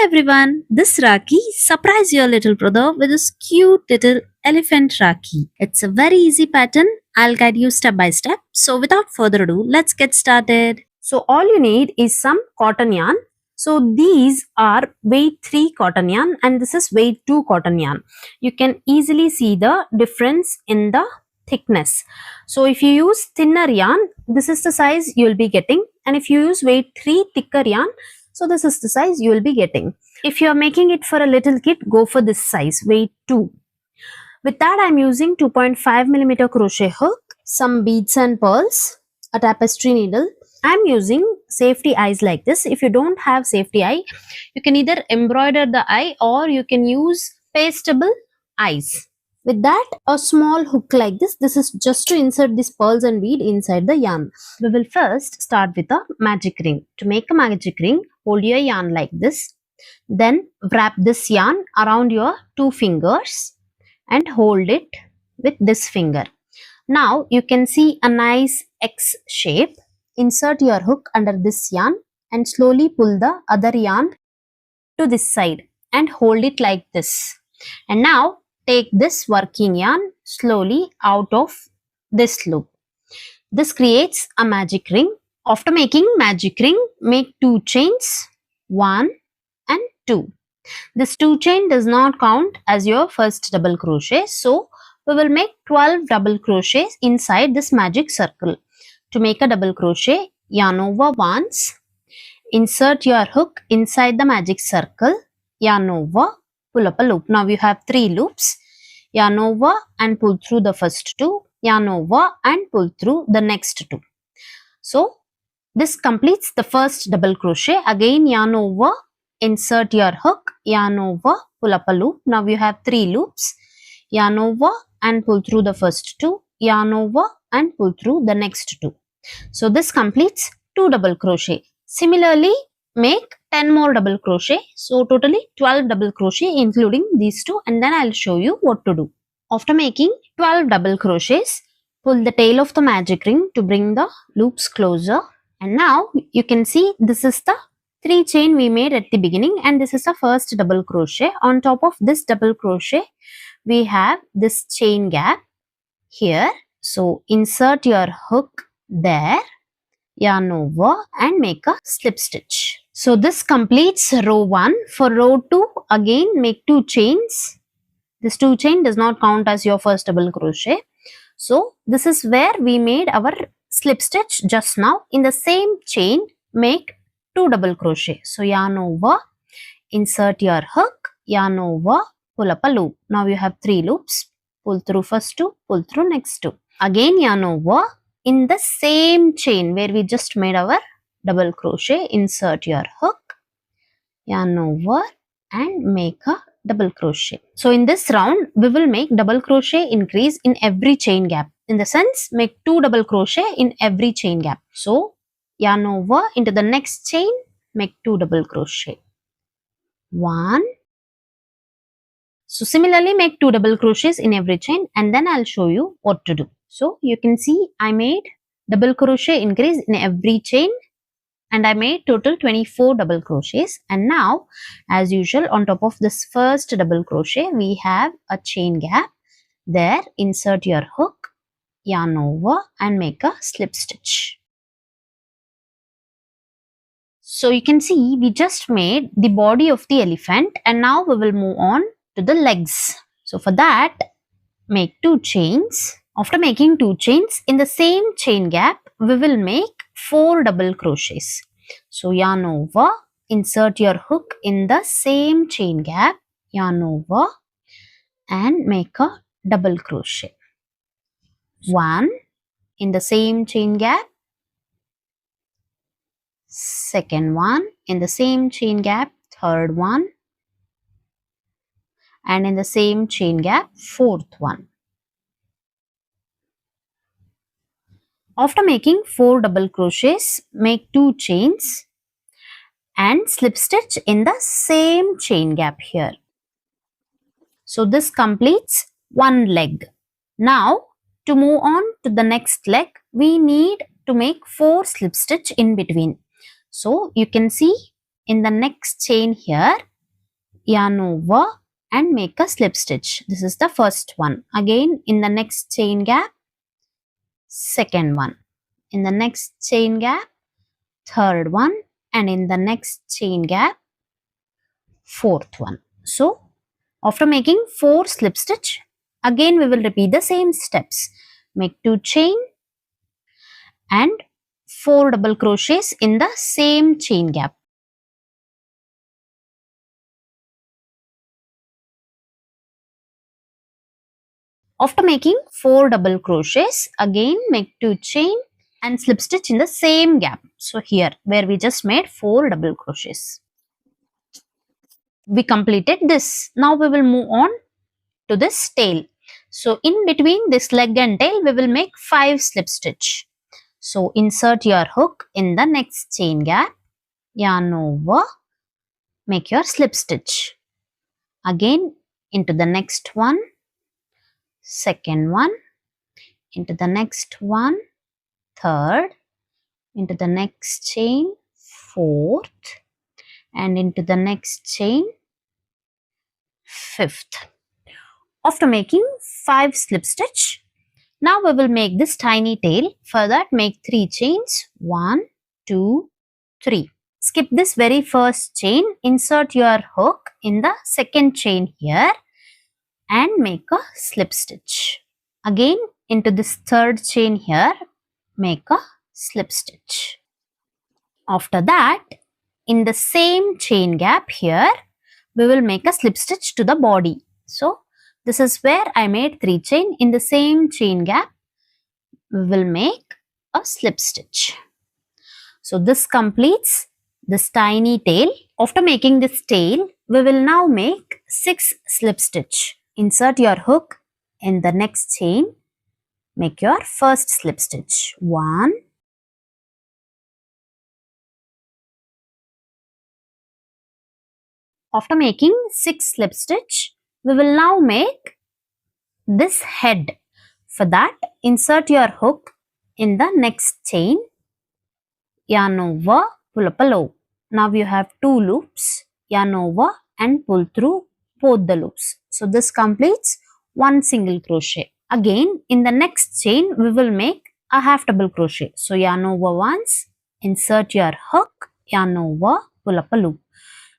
everyone, this Rakhi surprise your little brother with this cute little elephant Rakhi. It's a very easy pattern. I'll guide you step by step. So without further ado, let's get started. So all you need is some cotton yarn. So these are weight 3 cotton yarn and this is weight 2 cotton yarn. You can easily see the difference in the thickness. So if you use thinner yarn, this is the size you will be getting, and if you use weight 3 thicker yarn, so this is the size you will be getting. If you are making it for a little kid, go for this size, weight 2. With that, I am using 2.5mm crochet hook, some beads and pearls, a tapestry needle. I am using safety eyes like this. If you don't have safety eye, you can either embroider the eye or you can use pastable eyes. With that, a small hook like this is just to insert this pearls and bead inside the yarn. We will first start with a magic ring. To make a magic ring, hold your yarn like this. Then wrap this yarn around your 2 fingers and hold it with this finger. Now you can see a nice X shape. Insert your hook under this yarn and slowly pull the other yarn to this side and hold it like this. And now take this working yarn slowly out of this loop. This creates a magic ring. After making magic ring, make 2 chains, 1 and 2. This 2 chain does not count as your first double crochet, so we will make 12 double crochets inside this magic circle. To make a double crochet, yarn over once, insert your hook inside the magic circle, yarn over, pull up a loop. Now you have 3 loops. Yarn over and pull through the first 2, yarn over and pull through the next 2. So this completes the first double crochet. Again yarn over, insert your hook, yarn over, pull up a loop. Now you have 3 loops. Yarn over and pull through the first 2, yarn over and pull through the next 2. So this completes 2 double crochet. Similarly, make 10 more double crochet. So totally 12 double crochet including these 2, and then I'll show you what to do. After making 12 double crochets, pull the tail of the magic ring to bring the loops closer. And now you can see this is the 3 chain we made at the beginning, and this is the first double crochet. On top of this double crochet, we have this chain gap here. So insert your hook there, yarn over and make a slip stitch. So this completes row 1. For row 2, again make 2 chains. This 2 chain does not count as your first double crochet. So this is where we made our slip stitch just now. In the same chain, make 2 double crochet. So yarn over, insert your hook, yarn over, pull up a loop. Now you have 3 loops. Pull through first 2, pull through next 2. Again yarn over. In the same chain where we just made our double crochet, insert your hook, yarn over and make a double crochet. So in this round, we will make double crochet increase in every chain gap. In the sense, make 2 double crochet in every chain gap. So yarn over into the next chain, make 2 double crochet. 1. So similarly, make 2 double crochets in every chain, and then I'll show you what to do. So you can see I made double crochet increase in every chain and I made total 24 double crochets. And now as usual, on top of this first double crochet, we have a chain gap. There insert your hook, yarn over and make a slip stitch. So you can see we just made the body of the elephant, and now we will move on to the legs. So for that, make 2 chains. After making 2 chains, in the same chain gap, we will make 4 double crochets. So yarn over, insert your hook in the same chain gap, yarn over and make a double crochet. 1 in the same chain gap, second one in the same chain gap, third one, and in the same chain gap, fourth one. After making 4 double crochets, make 2 chains and slip stitch in the same chain gap here. So this completes 1 leg. Now to move on to the next leg, we need to make 4 slip stitch in between. So you can see in the next chain here, yarn over and make a slip stitch. This is the first one. Again in the next chain gap, second one. In the next chain gap, third one, and in the next chain gap, fourth one. So after making 4 slip stitch, again we will repeat the same steps. Make 2 chain and 4 double crochets in the same chain gap. After making 4 double crochets, again make 2 chain and slip stitch in the same gap. So here where we just made 4 double crochets. We completed this. Now we will move on to this tail. So in between this leg and tail, we will make 5 slip stitch. So insert your hook in the next chain gap, yarn over, make your slip stitch. Again into the next one, second one, into the next one, third, into the next chain, fourth, and into the next chain, fifth. After making 5 slip stitch, now we will make this tiny tail. For that, make 3 chains. 1, 2, 3. Skip this very first chain. Insert your hook in the second chain here and make a slip stitch. Again into this third chain here, make a slip stitch. After that, in the same chain gap here, we will make a slip stitch to the body. So this is where I made 3 chain. In the same chain gap, we will make a slip stitch. So this completes this tiny tail. After making this tail, we will now make 6 slip stitch. Insert your hook in the next chain. Make your first slip stitch. 1, after making 6 slip stitch, we will now make this head. For that, insert your hook in the next chain, yarn over, pull up a loop. Now you have 2 loops, yarn over and pull through both the loops. So this completes 1 single crochet. Again, in the next chain, we will make a half double crochet. So yarn over once, insert your hook, yarn over, pull up a loop.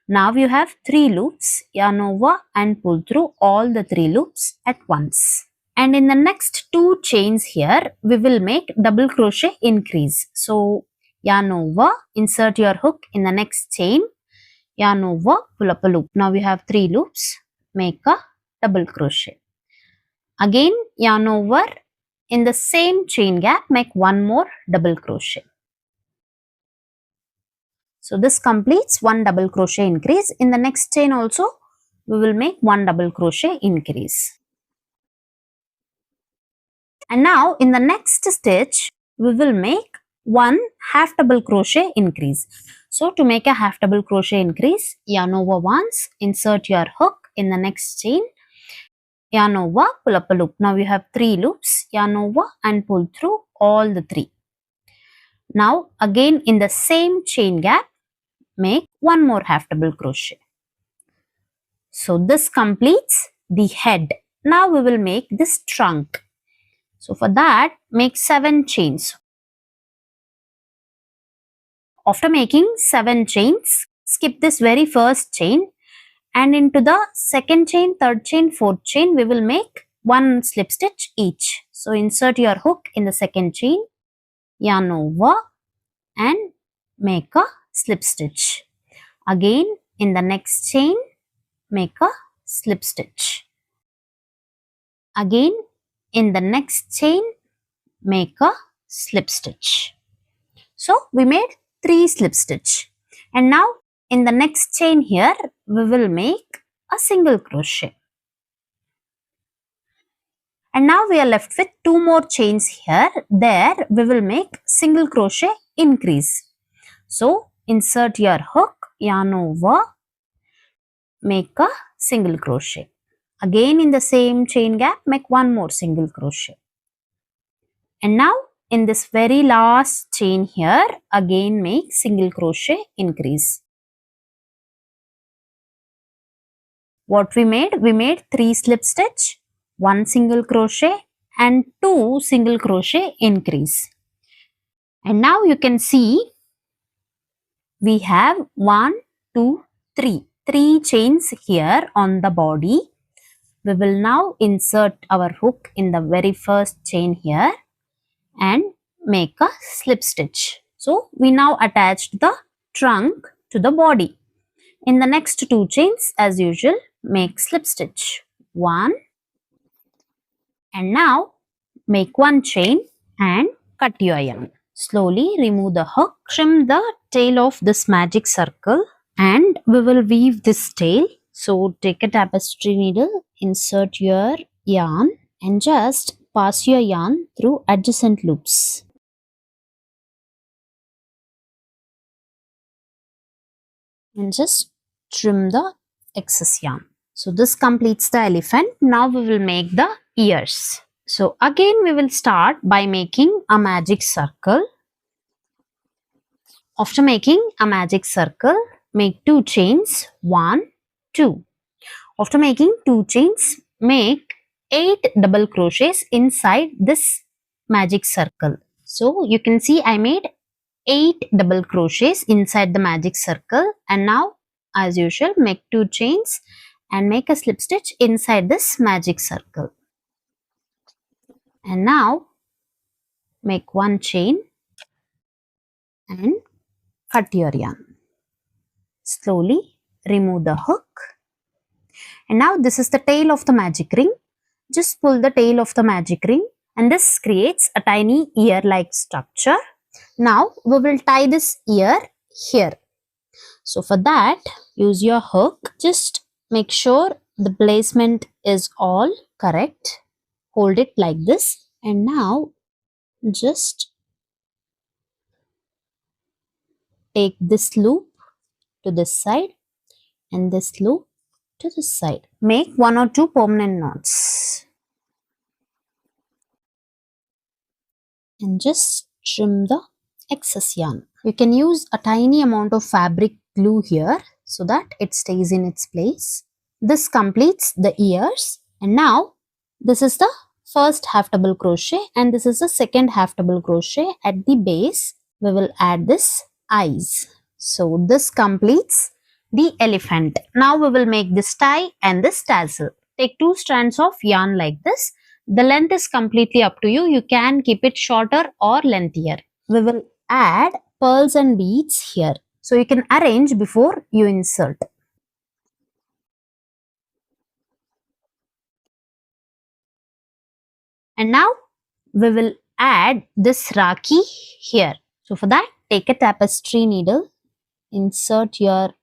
Now you have 3 loops, yarn over and pull through all the 3 loops at once. And in the next 2 chains here, we will make double crochet increase. So yarn over, insert your hook in the next chain, yarn over, pull up a loop. Now we have 3 loops, make a double crochet. Again yarn over, in the same chain gap, make 1 more double crochet. So this completes 1 double crochet increase. In the next chain also, we will make 1 double crochet increase. And now in the next stitch, we will make 1 half double crochet increase. So to make a half double crochet increase, yarn over once, insert your hook in the next chain, yarn over, pull up a loop. Now you have 3 loops, yarn over and pull through all the 3. Now again in the same chain gap, make 1 more half double crochet. So this completes the head. Now we will make this trunk. So for that, make 7 chains. After making 7 chains, skip this very first chain and into the second chain, third chain, fourth chain, we will make 1 slip stitch each. So insert your hook in the second chain, yarn over and make a slip stitch. Again in the next chain, make a slip stitch. Again in the next chain, make a slip stitch. So we made 3 slip stitch. And now in the next chain here, we will make a single crochet. And now we are left with 2 more chains here. There we will make single crochet increase. So insert your hook, yarn over, make a single crochet. Again in the same chain gap, make 1 more single crochet. And now in this very last chain here, again make single crochet increase. What we made? We made 3 slip stitch, 1 single crochet and 2 single crochet increase. And now you can see we have 1, 2, 3. 3 chains here on the body. We will now insert our hook in the very first chain here and make a slip stitch. So we now attached the trunk to the body. In the next 2 chains, as usual, make slip stitch. 1 and now make 1 chain and cut your yarn. Slowly remove the hook, trim the tail of this magic circle and we will weave this tail. So take a tapestry needle, insert your yarn and just pass your yarn through adjacent loops. And just trim the excess yarn. So this completes the elephant. Now we will make the ears. So again we will start by making a magic circle. After making a magic circle, make 2 chains, 1, 2. After making 2 chains, make 8 double crochets inside this magic circle. So you can see I made 8 double crochets inside the magic circle, and now as usual make 2 chains and make a slip stitch inside this magic circle. And now make 1 chain and cut your yarn. Slowly remove the hook. And now this is the tail of the magic ring. Just pull the tail of the magic ring and this creates a tiny ear-like structure. Now we will tie this ear here. So for that, use your hook. Just make sure the placement is all correct. Hold it like this and now just take this loop to this side and this loop to this side. Make 1 or 2 permanent knots and just trim the excess yarn. You can use a tiny amount of fabric glue here so that it stays in its place. This completes the ears, and now this is the first half double crochet and this is the second half double crochet. At the base we will add this eyes. So this completes the elephant. Now we will make this tie and this tassel. Take 2 strands of yarn like this. The length is completely up to you. You can keep it shorter or lengthier. We will add pearls and beads here. So you can arrange before you insert. And now we will add this Rakhi here. So for that, take a tapestry needle, insert your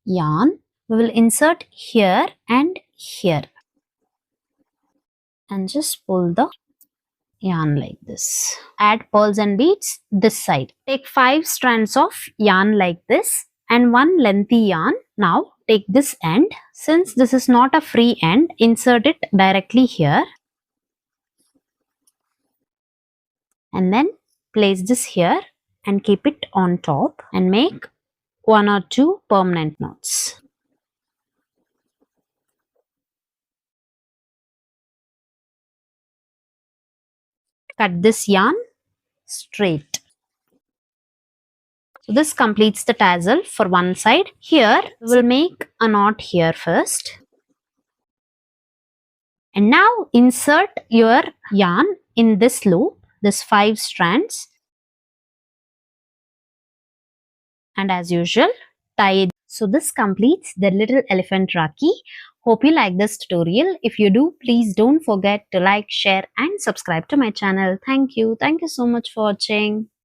yarn. We will insert here and here. And just pull the yarn like this. Add pearls and beads this side. Take 5 strands of yarn like this and 1 lengthy yarn. Now take this end. Since this is not a free end, insert it directly here. And then place this here and keep it on top and make 1 or 2 permanent knots. Cut this yarn straight. So this completes the tassel for one side. Here we will make a knot here first. And now insert your yarn in this loop, this 5 strands. And as usual, tie it. So this completes the little elephant Rakhi. Hope you like this tutorial. If you do, please don't forget to like, share and subscribe to my channel. Thank you. Thank you so much for watching.